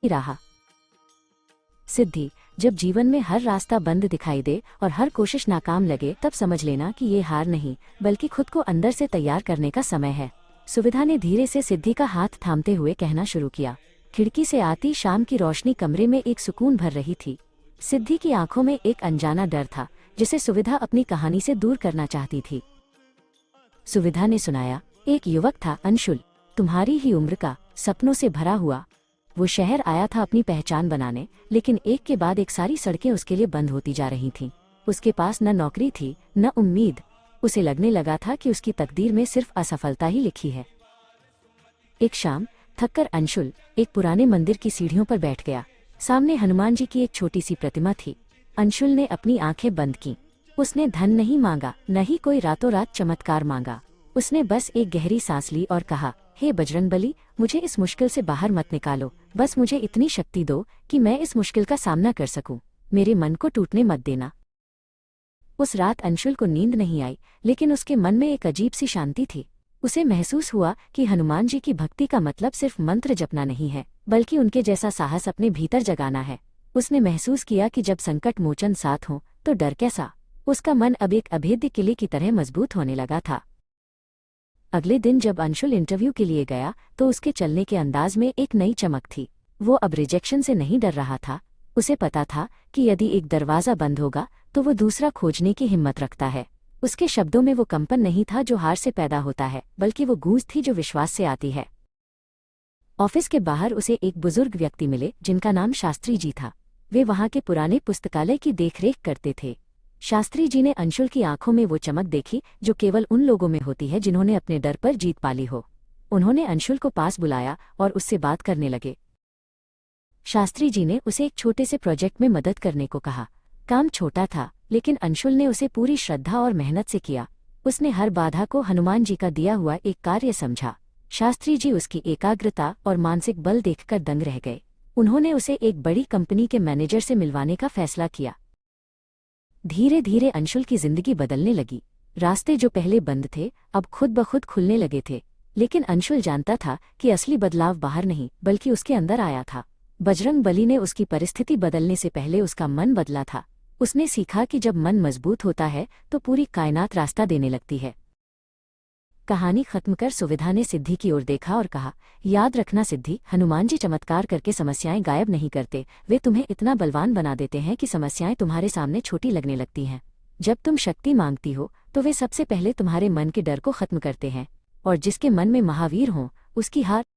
रहा। सिद्धि, जब जीवन में हर रास्ता बंद दिखाई दे और हर कोशिश नाकाम लगे, तब समझ लेना कि ये हार नहीं बल्कि खुद को अंदर से तैयार करने का समय है। सुविधा ने धीरे से सिद्धि का हाथ थामते हुए कहना शुरू किया। खिड़की से आती शाम की रोशनी कमरे में एक सुकून भर रही थी। सिद्धि की आंखों में एक अनजाना डर था जिसे सुविधा अपनी कहानी से दूर करना चाहती थी। सुविधा ने सुनाया, एक युवक था अंशुल, तुम्हारी ही उम्र का, सपनों से भरा हुआ। वो शहर आया था अपनी पहचान बनाने, लेकिन एक के बाद एक सारी सड़कें उसके लिए बंद होती जा रही थीं। उसके पास न नौकरी थी न उम्मीद। उसे लगने लगा था कि उसकी तकदीर में सिर्फ असफलता ही लिखी है। एक शाम थककर अंशुल एक पुराने मंदिर की सीढ़ियों पर बैठ गया। सामने हनुमान जी की एक छोटी सी प्रतिमा थी। अंशुल ने अपनी आंखें बंद की। उसने धन नहीं मांगा, न ही कोई रातों रात चमत्कार मांगा। उसने बस एक गहरी सांस ली और कहा, हे बजरंगबली, मुझे इस मुश्किल से बाहर मत निकालो, बस मुझे इतनी शक्ति दो कि मैं इस मुश्किल का सामना कर सकूं। मेरे मन को टूटने मत देना। उस रात अंशुल को नींद नहीं आई, लेकिन उसके मन में एक अजीब सी शांति थी। उसे महसूस हुआ कि हनुमान जी की भक्ति का मतलब सिर्फ मंत्र जपना नहीं है, बल्कि उनके जैसा साहस अपने भीतर जगाना है। उसने महसूस किया कि जब संकट मोचन साथ हो तो डर कैसा। उसका मन अब एक अभेद्य किले की तरह मजबूत होने लगा था। अगले दिन जब अंशुल इंटरव्यू के लिए गया तो उसके चलने के अंदाज में एक नई चमक थी। वो अब रिजेक्शन से नहीं डर रहा था। उसे पता था कि यदि एक दरवाज़ा बंद होगा तो वो दूसरा खोजने की हिम्मत रखता है। उसके शब्दों में वो कंपन नहीं था जो हार से पैदा होता है, बल्कि वो गूंज थी जो विश्वास से आती है। ऑफिस के बाहर उसे एक बुजुर्ग व्यक्ति मिले जिनका नाम शास्त्री जी था। वे वहां के पुराने पुस्तकालय की देखरेख करते थे। शास्त्री जी ने अंशुल की आंखों में वो चमक देखी जो केवल उन लोगों में होती है जिन्होंने अपने डर पर जीत पाली हो। उन्होंने अंशुल को पास बुलाया और उससे बात करने लगे। शास्त्री जी ने उसे एक छोटे से प्रोजेक्ट में मदद करने को कहा। काम छोटा था, लेकिन अंशुल ने उसे पूरी श्रद्धा और मेहनत से किया। उसने हर बाधा को हनुमान जी का दिया हुआ एक कार्य समझा। शास्त्री जी उसकी एकाग्रता और मानसिक बल देखकर दंग रह गए। उन्होंने उसे एक बड़ी कंपनी के मैनेजर से मिलवाने का फैसला किया। धीरे धीरे अंशुल की जिंदगी बदलने लगी। रास्ते जो पहले बंद थे अब खुद ब खुद खुलने लगे थे। लेकिन अंशुल जानता था कि असली बदलाव बाहर नहीं बल्कि उसके अंदर आया था। बजरंगबली ने उसकी परिस्थिति बदलने से पहले उसका मन बदला था। उसने सीखा कि जब मन मजबूत होता है तो पूरी कायनात रास्ता देने लगती है। कहानी खत्म कर सुविधा ने सिद्धि की ओर देखा और कहा, याद रखना सिद्धि, हनुमान जी चमत्कार करके समस्याएं गायब नहीं करते, वे तुम्हें इतना बलवान बना देते हैं कि समस्याएं तुम्हारे सामने छोटी लगने लगती हैं। जब तुम शक्ति मांगती हो तो वे सबसे पहले तुम्हारे मन के डर को खत्म करते हैं, और जिसके मन में महावीर हों उसकी हार